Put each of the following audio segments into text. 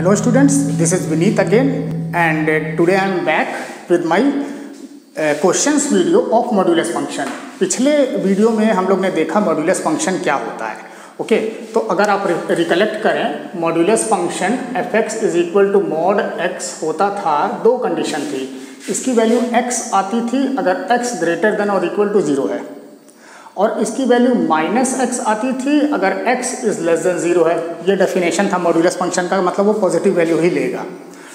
Hello students, this is Vineet again and today I am back with my questions video of modulus function। पिछले video में हम लोग ने देखा modulus function क्या होता है। ओके तो अगर आप रिकलेक्ट करें modulus function fx is equal to mod x होता था, दो कंडीशन थी। इसकी वैल्यू x आती थी अगर x ग्रेटर देन और इक्वल टू 0 है, और इसकी वैल्यू माइनस x आती थी अगर x इज़ लेस देन 0 है। ये डेफिनेशन था मॉड्यूलस फंक्शन का, मतलब वो पॉजिटिव वैल्यू ही लेगा।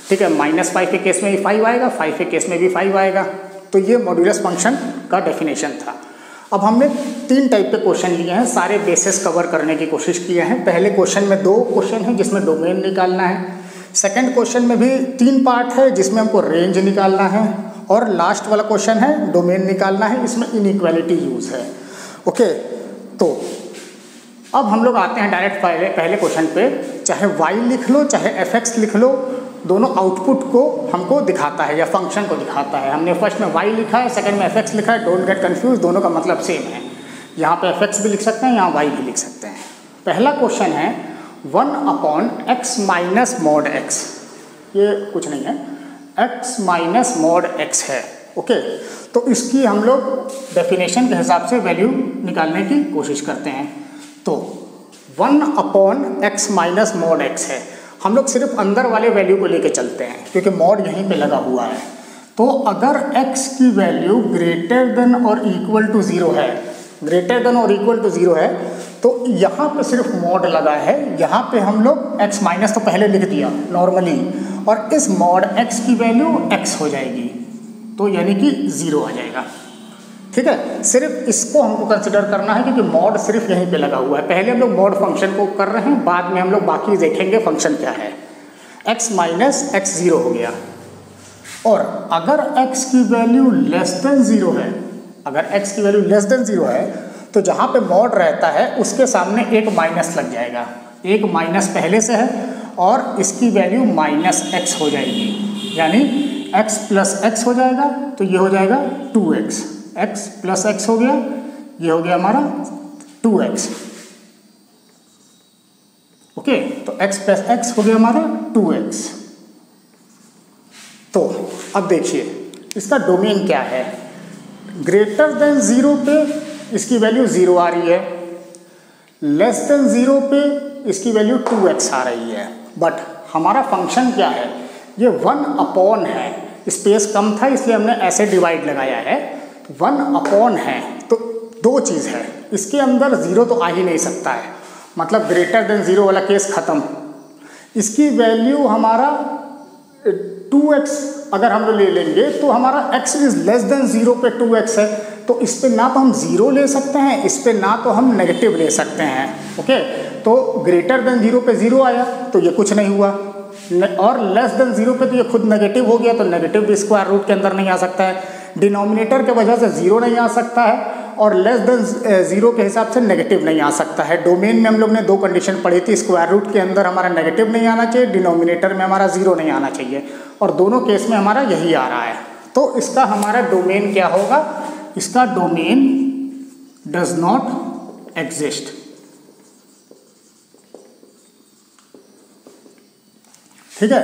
ठीक है, -5 के केस में भी 5 आएगा, 5 के केस में भी 5 आएगा। तो ये मॉड्यूलस फंक्शन का डेफिनेशन था। अब हमने 3 टाइप के क्वेश्चन लिए हैं, सारे बेसिस कवर करने की कोशिश किए हैं। पहले क्वेश्चन में 2 क्वेश्चन हैं जिसमें डोमेन निकालना है। सेकेंड क्वेश्चन में भी 3 पार्ट है जिसमें हमको रेंज निकालना है, और लास्ट वाला क्वेश्चन है डोमेन निकालना है, इसमें इनइक्वालिटी यूज़ है। ओके तो अब हम लोग आते हैं डायरेक्ट पहले क्वेश्चन पे। चाहे y लिख लो चाहे fx लिख लो, दोनों आउटपुट को हमको दिखाता है या फंक्शन को दिखाता है। हमने फर्स्ट में y लिखा है, सेकंड में fx लिखा है, डोंट गेट कंफ्यूज, दोनों का मतलब सेम है। यहाँ पे fx भी लिख सकते हैं, यहाँ y भी लिख सकते हैं। पहला क्वेश्चन है 1/x माइनस मॉड x, ये कुछ नहीं है, x माइनस मॉड x है। ओके तो इसकी हम लोग डेफिनेशन के हिसाब से वैल्यू निकालने की कोशिश करते हैं। तो 1/x माइनस मॉड x है। हम लोग सिर्फ अंदर वाले वैल्यू को लेके चलते हैं क्योंकि मॉड यहीं पे लगा हुआ है। तो अगर x की वैल्यू ग्रेटर देन और इक्वल टू 0 है, ग्रेटर देन और इक्वल टू 0 है, तो यहाँ पे सिर्फ मॉड लगा है। यहाँ पे हम लोग x माइनस तो पहले लिख दिया नॉर्मली, और इस मॉड x की वैल्यू x हो जाएगी, तो यानी कि 0 आ जाएगा। ठीक है, सिर्फ इसको हमको कंसिडर करना है क्योंकि मॉड सिर्फ यहीं पे लगा हुआ है। पहले हम लोग मॉड फंक्शन को कर रहे हैं, बाद में हम लोग बाकी देखेंगे फंक्शन क्या है। x माइनस x 0 हो गया, और अगर x की वैल्यू लेस देन 0 है, अगर x की वैल्यू लेस देन 0 है तो जहाँ पे मॉड रहता है उसके सामने एक माइनस लग जाएगा। एक माइनस पहले से है और इसकी वैल्यू -x हो जाएगी, यानी x प्लस x हो जाएगा, तो ये हो जाएगा 2x। x प्लस x हो गया, ये हो गया हमारा 2x। ओके तो x प्लस x हो गया हमारा 2x। तो अब देखिए इसका डोमेन क्या है। ग्रेटर देन 0 पे इसकी वैल्यू 0 आ रही है, लेस देन 0 पे इसकी वैल्यू 2x आ रही है। बट हमारा फंक्शन क्या है, ये 1 है, स्पेस कम था इसलिए हमने ऐसे डिवाइड लगाया है। 1 है तो 2 चीज़ है, इसके अंदर 0 तो आ ही नहीं सकता है, मतलब ग्रेटर देन 0 वाला केस ख़त्म। इसकी वैल्यू हमारा 2x अगर हम लोग ले लेंगे तो हमारा x इज़ लेस देन 0 पे 2x है, तो इस पे ना तो हम 0 ले सकते हैं, इस पे ना तो हम नेगेटिव ले सकते हैं। ओके तो ग्रेटर देन 0 पे 0 आया तो ये कुछ नहीं हुआ, और लेस देन 0 पे तो ये खुद नेगेटिव हो गया, तो नेगेटिव भी स्क्वायर रूट के अंदर नहीं आ सकता है। डिनोमिनेटर के वजह से 0 नहीं आ सकता है, और लेस देन 0 के हिसाब से नेगेटिव नहीं आ सकता है। डोमेन में हम लोग ने 2 कंडीशन पढ़ी थी, स्क्वायर रूट के अंदर हमारा नेगेटिव नहीं आना चाहिए, डिनोमिनेटर में हमारा 0 नहीं आना चाहिए, और दोनों केस में हमारा यही आ रहा है। तो इसका हमारा डोमेन क्या होगा, इसका डोमेन डज नॉट एग्जिस्ट। ठीक है,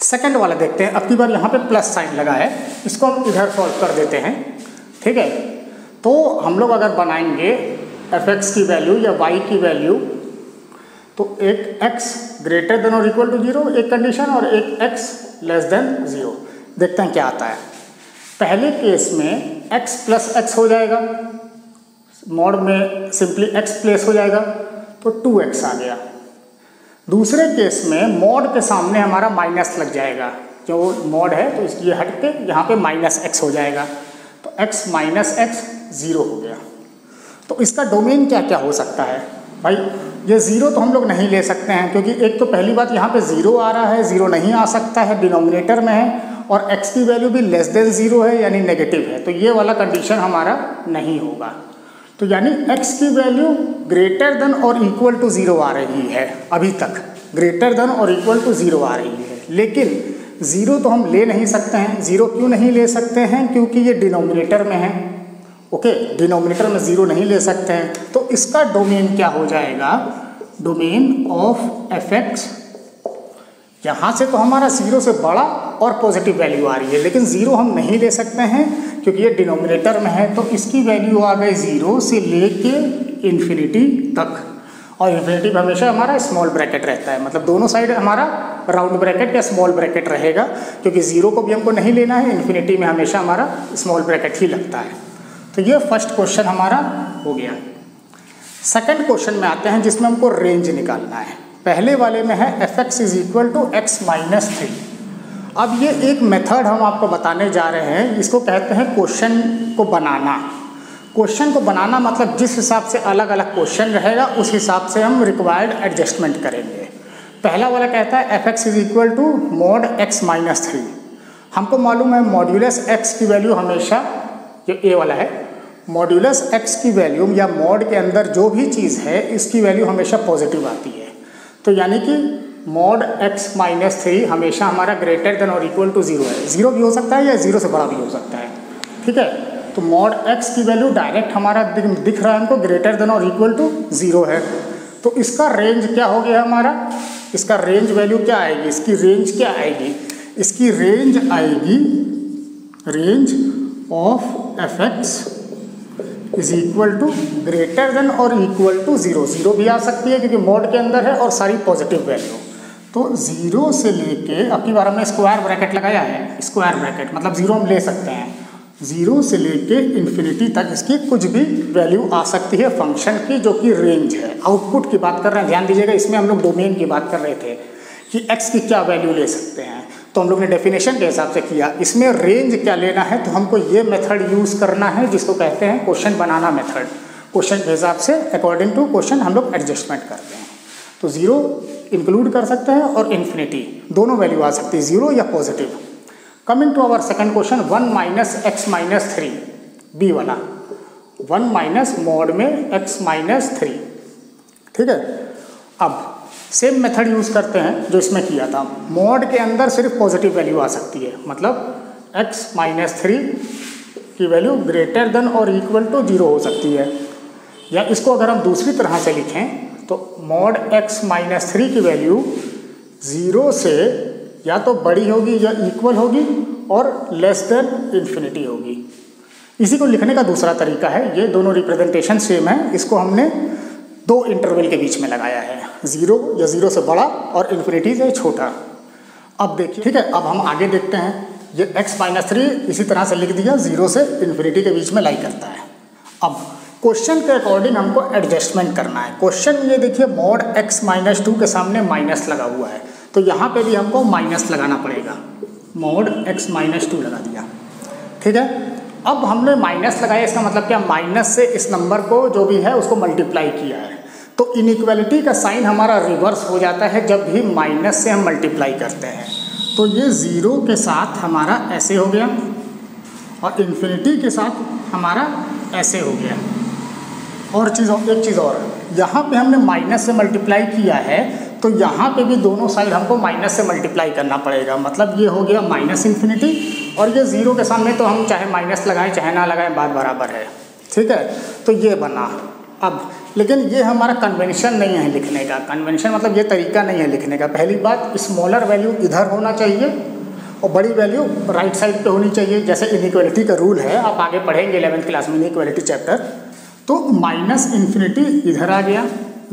सेकंड वाला देखते हैं। अब की बार यहाँ पे प्लस साइन लगा है, इसको हम इधर सॉल्व कर देते हैं। ठीक है, तो हम लोग अगर बनाएंगे fx की वैल्यू या y की वैल्यू, तो एक x ग्रेटर देन और इक्वल टू 0 एक कंडीशन, और एक x लेस देन 0। देखते हैं क्या आता है। पहले केस में x प्लस x हो जाएगा, मॉड में सिंपली x प्लेस हो जाएगा, तो 2x आ गया। दूसरे केस में मॉड के सामने हमारा माइनस लग जाएगा, जो मॉड है तो इसलिए हट के यहाँ पे -x हो जाएगा, तो x माइनस x 0 हो गया। तो इसका डोमेन क्या क्या हो सकता है भाई, ये 0 तो हम लोग नहीं ले सकते हैं क्योंकि एक तो पहली बात यहाँ पे 0 आ रहा है, 0 नहीं आ सकता है, डिनोमिनेटर में है, और x की वैल्यू भी लेस देन 0 है यानी नेगेटिव है, तो ये वाला कंडीशन हमारा नहीं होगा। तो यानी x की वैल्यू ग्रेटर देन और इक्वल टू 0 आ रही है, अभी तक ग्रेटर देन और इक्वल टू 0 आ रही है, लेकिन 0 तो हम ले नहीं सकते हैं। 0 क्यों नहीं ले सकते हैं, क्योंकि ये डिनोमिनेटर में है। ओके डिनोमिनेटर में 0 नहीं ले सकते हैं, तो इसका डोमेन क्या हो जाएगा, डोमेन ऑफ fx यहाँ से तो हमारा 0 से बड़ा और पॉजिटिव वैल्यू आ रही है, लेकिन 0 हम नहीं ले सकते हैं क्योंकि ये डिनोमिनेटर में है, तो इसकी वैल्यू आ गई 0 से लेके इन्फिनिटी तक। और इन्फिनिटी में हमेशा हमारा स्मॉल ब्रैकेट रहता है, मतलब दोनों साइड हमारा राउंड ब्रैकेट या स्मॉल ब्रैकेट रहेगा, क्योंकि 0 को भी हमको नहीं लेना है, इन्फिनिटी में हमेशा हमारा स्मॉल ब्रैकेट ही लगता है। तो ये फर्स्ट क्वेश्चन हमारा हो गया। सेकंड क्वेश्चन में आते हैं जिसमें हमको रेंज निकालना है। पहले वाले में है fx is equal to x minus 3। अब ये एक मेथड हम आपको बताने जा रहे हैं, इसको कहते हैं क्वेश्चन को बनाना। क्वेश्चन को बनाना मतलब जिस हिसाब से अलग अलग क्वेश्चन रहेगा उस हिसाब से हम रिक्वायर्ड एडजस्टमेंट करेंगे। पहला वाला कहता है fx is equal to mod x minus 3। हमको मालूम है मॉड्यूलस x की वैल्यू हमेशा, जो ए वाला है, मॉड्यूलस x की वैल्यू या मॉड के अंदर जो भी चीज़ है इसकी वैल्यू हमेशा पॉजिटिव आती है। तो यानी कि मॉड x माइनस 3 हमेशा हमारा ग्रेटर देन और इक्वल टू 0 है। 0 भी हो सकता है या 0 से बड़ा भी हो सकता है, ठीक है। तो मॉड x की वैल्यू डायरेक्ट हमारा दिख रहा है हमको, ग्रेटर देन और इक्वल टू 0 है। तो इसका रेंज क्या हो गया हमारा, इसका रेंज वैल्यू क्या आएगी, इसकी रेंज क्या आएगी, इसकी रेंज आएगी range of fx is equal to greater than और इक्वल टू 0। 0 भी आ सकती है क्योंकि मोड के अंदर है और सारी पॉजिटिव वैल्यू। तो 0 से लेके, अब की बार हमने स्क्वायर ब्रैकेट लगाया है, स्क्वायर ब्रैकेट मतलब 0 हम ले सकते हैं, 0 से लेके इन्फिनिटी तक इसकी कुछ भी वैल्यू आ सकती है फंक्शन की, जो कि रेंज है। आउटपुट की बात कर रहे हैं, ध्यान दीजिएगा, इसमें हम लोग डोमेन की बात कर रहे थे कि x की क्या वैल्यू ले सकते हैं, तो हम लोग ने डेफिनेशन के हिसाब से किया। इसमें रेंज क्या लेना है, तो हमको ये मेथड यूज़ करना है जिसको कहते हैं क्वेश्चन बनाना मेथड। क्वेश्चन के हिसाब से अकॉर्डिंग टू क्वेश्चन हम लोग एडजस्टमेंट करते हैं। तो 0 इंक्लूड कर सकते हैं और इन्फिनिटी दोनों वैल्यू आ सकती है, 0 या positive. Coming to our second question, 1 minus x minus 3, B वाला 1 माइनस मॉड में x माइनस 3, ठीक है। अब सेम मेथड यूज़ करते हैं जो इसमें किया था। मॉड के अंदर सिर्फ पॉजिटिव वैल्यू आ सकती है, मतलब x माइनस 3 की वैल्यू ग्रेटर देन और इक्वल टू 0 हो सकती है। या इसको अगर हम दूसरी तरह से लिखें तो मॉड x माइनस 3 की वैल्यू 0 से या तो बड़ी होगी या इक्वल होगी और लेस देन इन्फिनिटी होगी। इसी को लिखने का दूसरा तरीका है, ये दोनों रिप्रेजेंटेशन सेम है, इसको हमने 2 इंटरवल के बीच में लगाया है, 0 या 0 से बड़ा और इन्फिनिटी से छोटा। अब देखिए, ठीक है, अब हम आगे देखते हैं। ये x माइनस 3 इसी तरह से लिख दिया, 0 से इन्फिनिटी के बीच में लाई करता है। अब क्वेश्चन के अकॉर्डिंग हमको एडजस्टमेंट करना है। क्वेश्चन ये देखिए, मॉड x माइनस 2 के सामने माइनस लगा हुआ है, तो यहाँ पे भी हमको माइनस लगाना पड़ेगा। मॉड x माइनस 2 लगा दिया, ठीक है। अब हमने माइनस लगाया, इसका मतलब क्या, माइनस से इस नंबर को जो भी है उसको मल्टीप्लाई किया है। तो इनइक्वालिटी का साइन हमारा रिवर्स हो जाता है जब भी माइनस से हम मल्टीप्लाई करते हैं। तो ये 0 के साथ हमारा ऐसे हो गया और इन्फिनिटी के साथ हमारा ऐसे हो गया। और एक चीज़ और, यहाँ पे हमने माइनस से मल्टीप्लाई किया है तो यहाँ पे भी दोनों साइड हमको माइनस से मल्टीप्लाई करना पड़ेगा, मतलब ये हो गया माइनस इन्फिनिटी। और ये 0 के सामने तो हम चाहे माइनस लगाएं चाहे ना लगाएं, बात बराबर है, ठीक है। तो ये बना। अब लेकिन ये हमारा कन्वेंशन नहीं है लिखने का। कन्वेंशन मतलब ये तरीका नहीं है लिखने का। पहली बात, स्मॉलर वैल्यू इधर होना चाहिए और बड़ी वैल्यू राइट साइड पे होनी चाहिए, जैसे इनइक्वालिटी का रूल है, आप आगे पढ़ेंगे 11th क्लास में इनइक्वालिटी चैप्टर। तो माइनस इन्फिनिटी इधर आ गया,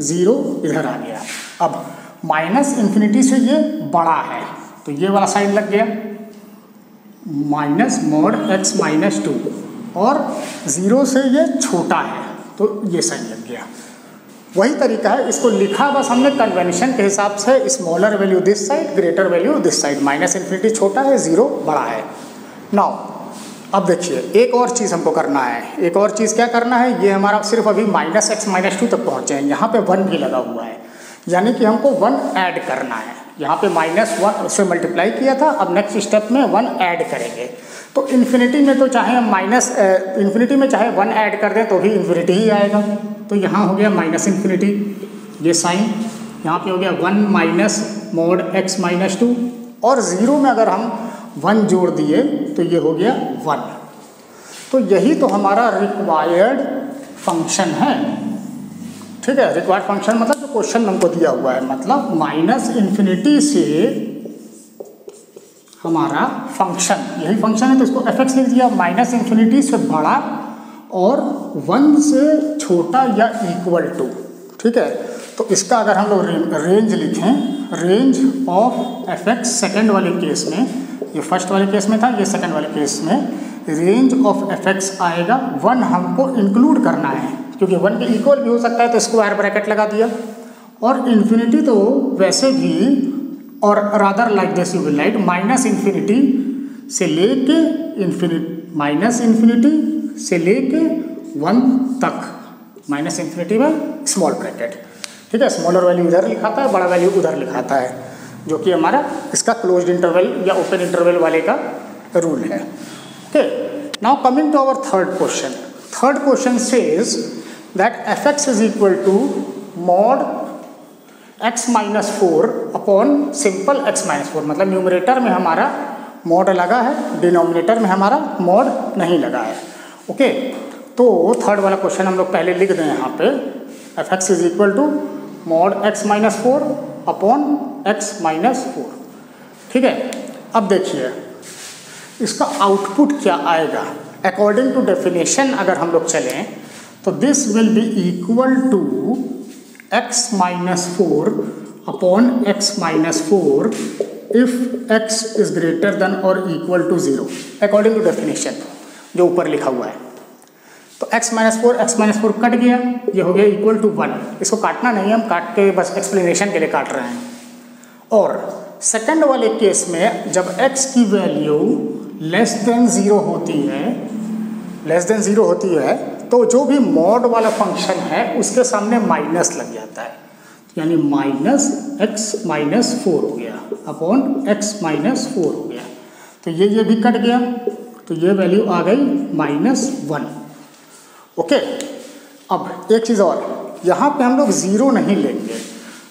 0 इधर आ गया। अब माइनस इन्फिनिटी से ये बड़ा है तो ये वाला साइन लग गया, माइनस मॉड x माइनस 2, और 0 से ये छोटा है तो ये साइन लग गया। वही तरीका है, इसको लिखा बस हमने कन्वेंशन के हिसाब से, smaller value this side, greater value this side. Minus infinity छोटा है, 0 बड़ा है। नाउ अब देखिए, एक और चीज़ हमको करना है। एक और चीज़ क्या करना है, ये हमारा सिर्फ अभी माइनस x माइनस 2 तक पहुँचे हैं, यहाँ पे 1 भी लगा हुआ है, यानी कि हमको 1 ऐड करना है। यहाँ पे -1 से मल्टीप्लाई किया था, अब नेक्स्ट स्टेप में 1 ऐड करेंगे। तो इन्फिनिटी में तो चाहे हम इन्फिनिटी में चाहे 1 ऐड कर दें तो भी इन्फिनिटी ही आएगा। तो यहाँ हो गया माइनस इन्फिनिटी, ये साइन, यहाँ पे हो गया 1 माइनस मॉड x माइनस 2, और 0 में अगर हम 1 जोड़ दिए तो ये हो गया 1। तो यही तो हमारा रिक्वायर्ड फंक्शन है, ठीक है। रिक्वायर्ड फंक्शन मतलब जो क्वेश्चन हमको दिया हुआ है, मतलब माइनस इन्फिनिटी से हमारा फंक्शन, यही फंक्शन है तो इसको fx लिख दिया, माइनस इन्फिनिटी से बड़ा और 1 से छोटा या इक्वल टू, ठीक है। तो इसका अगर हम लोग रेंज लिखें, रेंज ऑफ fx सेकेंड वाले केस में, ये फर्स्ट वाले केस में था, ये सेकेंड वाले केस में रेंज ऑफ fx आएगा 1 हमको इंक्लूड करना है, क्योंकि 1 के इक्वल भी हो सकता है तो स्क्वायर ब्रैकेट लगा दिया, और इन्फिनिटी तो वैसे भी, और rather like this you will write minus infinity से लेके माइनस इन्फिनिटी से लेके 1 तक, माइनस इन्फिनिटी में स्मॉल ब्रैकेट, ठीक है। स्मॉलर वैल्यू इधर लिखाता है, बड़ा वैल्यू उधर लिखाता है, जो कि हमारा इसका क्लोज्ड इंटरवल या ओपन इंटरवल वाले का रूल है। Okay, now coming to our third question. Third question says that fx is equal to mod x minus 4 upon simple x minus 4, मतलब न्यूमरेटर में हमारा मॉड लगा है, डिनोमिनेटर में हमारा मॉड नहीं लगा है। ओके, तो थर्ड वाला क्वेश्चन हम लोग पहले लिख दें यहाँ पे, fx is equal to mod x minus 4 upon x minus 4, ठीक है। अब देखिए इसका आउटपुट क्या आएगा। अकॉर्डिंग टू डेफिनेशन अगर हम लोग चलें तो this will be equal to x minus 4 upon x minus 4 if x is greater than और equal to 0, according to definition जो ऊपर लिखा हुआ है। तो x माइनस 4 कट गया, ये हो गया इक्वल टू 1। इसको काटना नहीं है, हम काट के बस एक्सप्लेनेशन के लिए काट रहे हैं। और सेकंड वाले केस में जब x की वैल्यू लेस देन 0 होती है, तो जो भी मॉड वाला फंक्शन है उसके सामने माइनस लग जाता है, यानी माइनस x माइनस 4 हो गया अपॉन x माइनस 4 हो गया। तो ये भी कट गया, तो ये वैल्यू आ गई -1। ओके, अब एक चीज़ और, यहाँ पे हम लोग 0 नहीं लेंगे।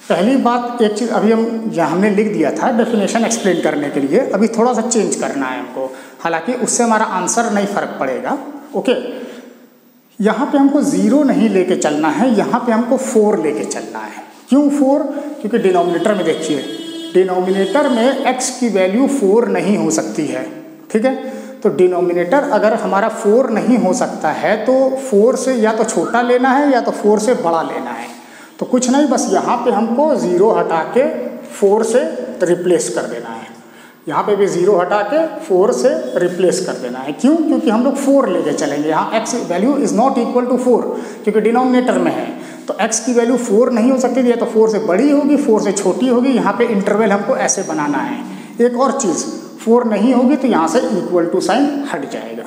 पहली बात, एक चीज़ अभी हमने लिख दिया था डेफिनेशन एक्सप्लेन करने के लिए, अभी थोड़ा सा चेंज करना है हमको, हालांकि उससे हमारा आंसर नहीं फर्क पड़ेगा। ओके, यहाँ पे हमको 0 नहीं लेके चलना है, यहाँ पे हमको 4 लेके चलना है। क्यों 4? क्योंकि डिनोमिनेटर में देखिए, डिनोमिनेटर में x की वैल्यू 4 नहीं हो सकती है, ठीक है। तो डिनोमिनेटर अगर हमारा 4 नहीं हो सकता है तो 4 से या तो छोटा लेना है या तो 4 से बड़ा लेना है। तो कुछ नहीं, बस यहाँ पे हमको 0 हटा के 4 से रिप्लेस कर देना है। यहाँ पे भी 0 हटा के 4 से रिप्लेस कर देना है। क्यों? क्योंकि हम लोग 4 लेके चलेंगे। यहाँ x value is not equal to 4, क्योंकि डिनोमिनेटर में है। तो x की वैल्यू 4 नहीं हो सकती, या तो 4 से बड़ी होगी, 4 से छोटी होगी। यहाँ पे इंटरवल हमको ऐसे बनाना है। एक और चीज़, 4 नहीं होगी तो यहाँ से इक्वल टू साइन हट जाएगा।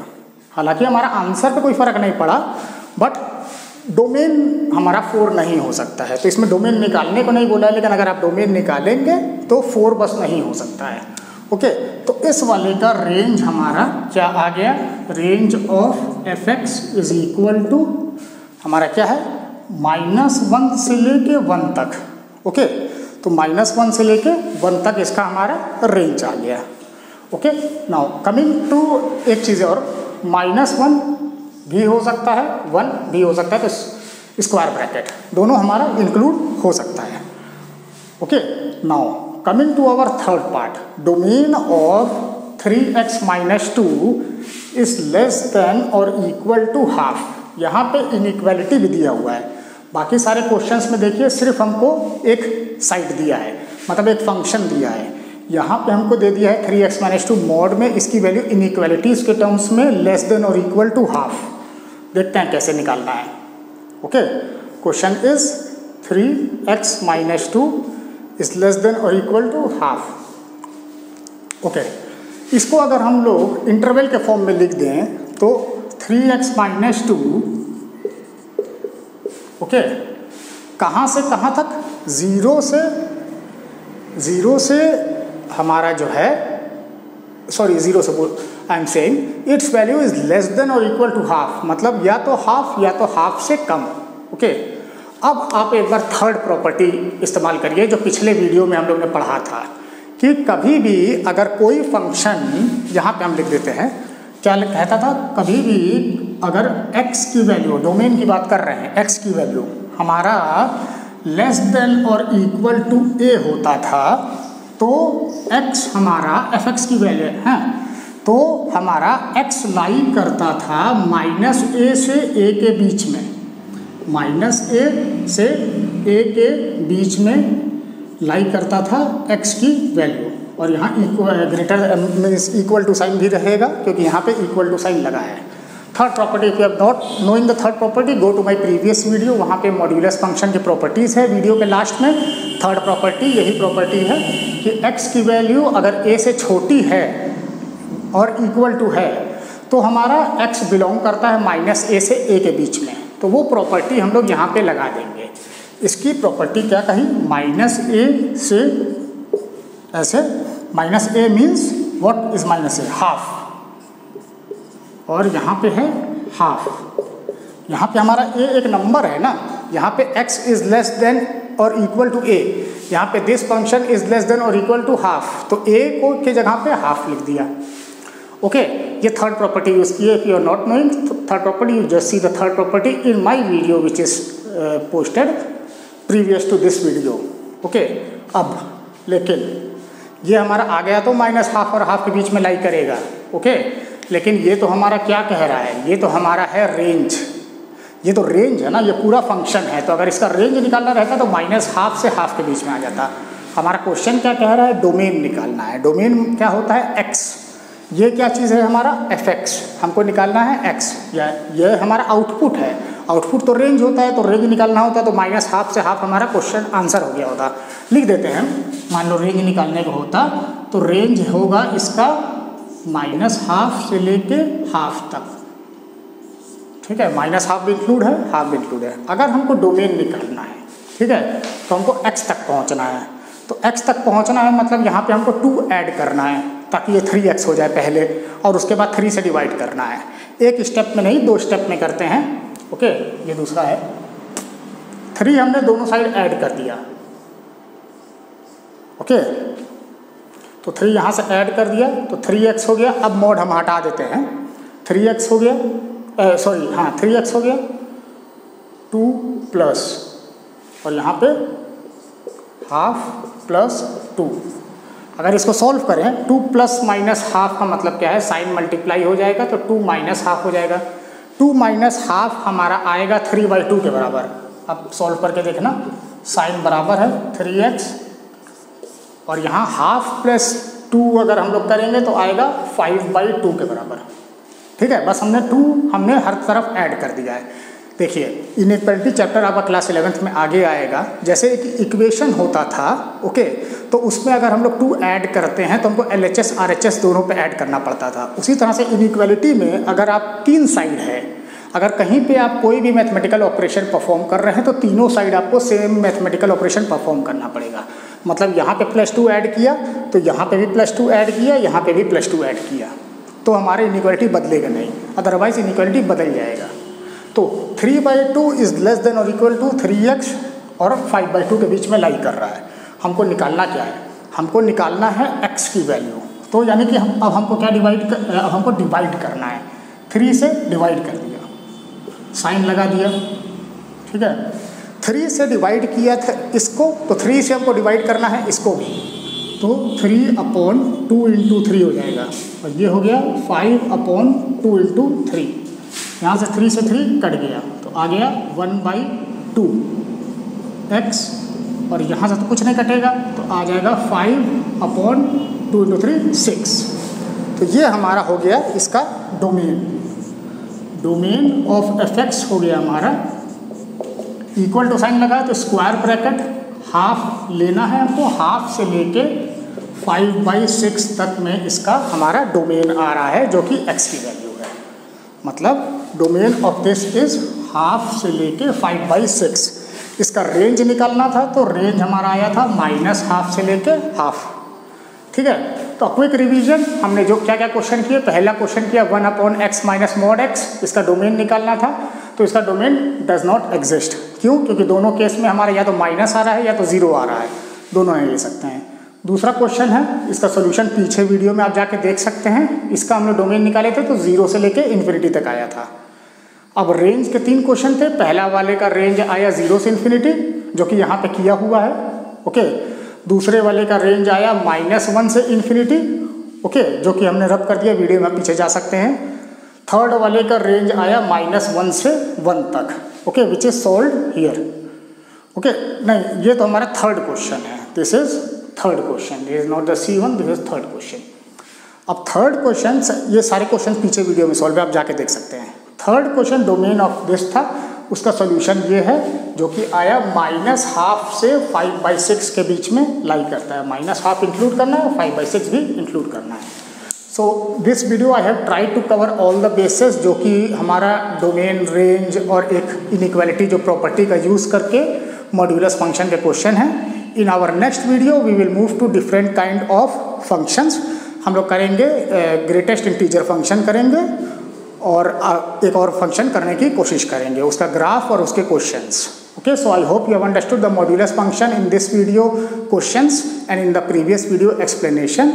हालांकि हमारा आंसर पे कोई फ़र्क नहीं पड़ा, बट डोमेन हमारा 4 नहीं हो सकता है। तो इसमें डोमेन निकालने को नहीं बोला है, लेकिन अगर आप डोमेन निकालेंगे तो 4 बस नहीं हो सकता है। ओके, तो इस वाले का रेंज हमारा क्या आ गया? Range of fx is equal to हमारा क्या है? -1 से लेके 1 तक। ओके, तो -1 से लेके 1 तक इसका हमारा रेंज आ गया। ओके, नाउ कमिंग टू एक चीज़ और, -1 भी हो सकता है, 1 भी हो सकता है, तो स्क्वायर ब्रैकेट दोनों हमारा इंक्लूड हो सकता है। Okay, now coming to our third part, domain of 3x - 2 is less than और इक्वल टू हाफ। यहाँ पे इनइक्वालिटी भी दिया हुआ है। बाकी सारे क्वेश्चंस में देखिए सिर्फ हमको एक साइड दिया है, मतलब एक फंक्शन दिया है। यहाँ पे हमको दे दिया है 3x - 2 मॉड में इसकी वैल्यू इनइक्वालिटीज़ के टर्म्स में लेस देन और इक्वल टू हाफ। देखते हैं कैसे निकालना है। Okay, question is 3x - 2 is less than और इक्वल टू हाफ। ओके, इसको अगर हम लोग इंटरवल के फॉर्म में लिख दें तो 3x - 2, ओके, कहाँ से कहाँ तक? 0 से हमारा जो है, सॉरी 0 से I am saying it's value is less than और इक्वल टू हाफ, मतलब या तो हाफ से कम। ओके, अब आप एक बार थर्ड प्रॉपर्टी इस्तेमाल करिए जो पिछले वीडियो में हम लोग ने पढ़ा था कि कभी भी अगर कोई फंक्शन, यहाँ पे हम लिख देते हैं, क्या कहता था, कभी भी अगर x की वैल्यू, डोमेन की बात कर रहे हैं, x की वैल्यू हमारा लेस देन और इक्वल टू a होता था, तो x हमारा fx की वैल्यू है, तो हमारा x लाई करता था -a से a के बीच में, -a से a के बीच में लाई करता था x की वैल्यू। और यहाँ greater means equal to sign भी रहेगा क्योंकि यहाँ पे इक्वल टू साइन लगा है। Third property, if you have not knowing the third property go to my previous video, वहाँ पे मॉड्यूलस फंक्शन की प्रॉपर्टीज़ है वीडियो के लास्ट में। थर्ड प्रॉपर्टी यही प्रॉपर्टी है कि x की वैल्यू अगर a से छोटी है और इक्वल टू है तो हमारा x बिलोंग करता है -a से a के बीच में, तो वो प्रॉपर्टी हम लोग यहाँ पे लगा देंगे। इसकी प्रॉपर्टी क्या कही, -a से ऐसे, -a means what is -a, half, और यहाँ पे है हाफ। यहाँ पे हमारा a एक नंबर है ना, यहाँ पे x इज लेस देन और इक्वल टू a, यहाँ पे this function is less than और इक्वल टू हाफ, तो a को के जगह पे हाफ लिख दिया। ओके, ये थर्ड प्रॉपर्टी यूज की है। If you are not knowing third property you just see the third property in my video which is posted previous to this video. Okay, अब लेकिन ये हमारा आ गया तो -हाफ और हाफ के बीच में लाई करेगा। ओके, लेकिन ये तो हमारा क्या कह रहा है, ये तो हमारा है रेंज, ये तो रेंज है ना, ये पूरा फंक्शन है, तो अगर इसका रेंज निकालना रहता तो -हाफ से हाफ के बीच में आ जाता। हमारा क्वेश्चन क्या कह रहा है, डोमेन निकालना है। डोमेन क्या होता है, x, ये क्या चीज़ है हमारा fx, हमको निकालना है x, ये हमारा आउटपुट है। आउटपुट तो रेंज होता है, तो रेंज निकालना होता है, तो -हाफ से हाफ हमारा क्वेश्चन आंसर हो गया होता। लिख देते हैं, मान लो रेंज निकालने को होता तो रेंज होगा इसका -हाफ से लेके हाफ तक, ठीक है, -हाफ भी इंक्लूड है, हाफ भी इंक्लूड है। अगर हमको डोमेन निकालना है, ठीक है, तो हमको x तक पहुंचना है, तो x तक पहुंचना है मतलब यहाँ पे हमको 2 ऐड करना है ताकि ये 3x हो जाए पहले, और उसके बाद 3 से डिवाइड करना है। एक स्टेप में नहीं, 2 स्टेप में करते हैं। ओके, ये दूसरा है, 3 हमने दोनों साइड ऐड कर दिया। ओके, तो 3 यहाँ से ऐड कर दिया तो 3x हो गया। अब मॉड हम हटा देते हैं, 3x हो गया, 3x हो गया, 2 प्लस, और यहाँ पे हाफ प्लस 2। अगर इसको सॉल्व करें, 2 प्लस माइनस हाफ का मतलब क्या है, साइन मल्टीप्लाई हो जाएगा तो 2 माइनस हाफ हो जाएगा। 2 माइनस हाफ हमारा आएगा 3/2 के बराबर। अब सॉल्व करके देखना, साइन बराबर है 3x, और यहाँ हाफ प्लस 2 अगर हम लोग करेंगे तो आएगा 5/2 के बराबर। ठीक है, बस हमने हर तरफ ऐड कर दिया है। देखिए, इनइक्वालिटी चैप्टर आपका क्लास 11th में आगे आएगा। जैसे एक इक्वेशन होता था, ओके, तो उसमें अगर हम लोग 2 ऐड करते हैं तो हमको LHS RHS दोनों पे ऐड करना पड़ता था। उसी तरह से इनइक्वालिटी में अगर आप 3 साइड है, अगर कहीं पे आप कोई भी मैथमेटिकल ऑपरेशन परफॉर्म कर रहे हैं तो तीनों साइड आपको सेम मैथमेटिकल ऑपरेशन परफॉर्म करना पड़ेगा। मतलब यहाँ पे +2 ऐड किया तो यहाँ पे भी +2 ऐड किया, यहाँ पे भी +2 ऐड किया, तो हमारे इनइक्वालिटी बदलेगा नहीं, अदरवाइज इनइक्वालिटी बदल जाएगा। तो 3/2 इज लेस देन और इक्वल टू 3x और 5/2 के बीच में लाई कर रहा है। हमको निकालना क्या है, हमको निकालना है x की वैल्यू। तो यानी कि अब हमको क्या हमको डिवाइड करना है, 3 से डिवाइड कर दिया, साइन लगा दिया, ठीक है, 3 से डिवाइड किया था इसको, तो 3 से हमको डिवाइड करना है इसको भी, तो 3/2 × 3 हो जाएगा, और ये हो गया 5/2 × 3। यहाँ से 3 से 3 कट गया तो आ गया 1/2 x, और यहाँ से तो कुछ नहीं कटेगा तो आ जाएगा 5/2 × 3 6। तो ये हमारा हो गया इसका डोमेन ऑफ fx हो गया हमारा। इक्वल टू साइन लगा तो स्क्वायर ब्रैकेट हाफ लेना है हमको, हाफ से लेके 5/6 तक में इसका हमारा डोमेन आ रहा है जो कि x की वैल्यू है। मतलब domain of this is half से लेके 5/6। इसका रेंज निकालना था तो रेंज हमारा आया था -हाफ से लेके हाफ। ठीक है, तो क्विक रिवीजन, हमने जो क्या क्या क्वेश्चन किए, पहला क्वेश्चन किया 1/x माइनस मॉड x, इसका डोमेन निकालना था, तो इसका डोमेन डज नॉट एग्जिस्ट। क्यों? क्योंकि दोनों केस में हमारा या तो माइनस आ रहा है या तो 0 आ रहा है, दोनों नहीं ले सकते हैं। दूसरा क्वेश्चन है, इसका सोल्यूशन पीछे वीडियो में आप जाके देख सकते हैं, इसका हमने डोमेन निकाले थे तो 0 से लेके इन्फिनिटी तक आया था। अब रेंज के 3 क्वेश्चन थे, पहला वाले का रेंज आया 0 से इन्फिनिटी जो कि यहाँ पे किया हुआ है, ओके। दूसरे वाले का रेंज आया -1 से इन्फिनिटी, ओके, जो कि हमने रब कर दिया, वीडियो में पीछे जा सकते हैं। थर्ड वाले का रेंज आया -1 से 1 तक, okay, which is solved here, okay. नहीं, ये तो हमारा थर्ड क्वेश्चन है, this is third question, this is not the C1, this is third question. अब थर्ड क्वेश्चन, ये सारे क्वेश्चन पीछे वीडियो में सॉल्व है, आप जाके देख सकते हैं। Third question domain of this था, उसका सोल्यूशन ये है जो कि आया -12 से 5/6 के बीच में लाई करता है। -12 इंक्लूड करना है, 5/6 भी इंक्लूड करना है। So this video I have try to cover all the basis, जो कि हमारा डोमेन, रेंज और एक इनइक्वालिटी जो प्रॉपर्टी का यूज़ करके मॉड्यूलस फंक्शन के क्वेश्चन हैं। In our next video we will move to different kind of functions. हम लोग करेंगे ग्रेटेस्ट इंटीजर फंक्शन करेंगे और एक और फंक्शन करने की कोशिश करेंगे, उसका ग्राफ और उसके questions, okay. So I hope you have understood the modulus function in this video questions and in the previous video explanation.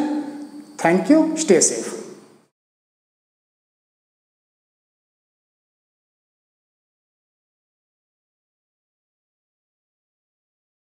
Thank you, stay safe.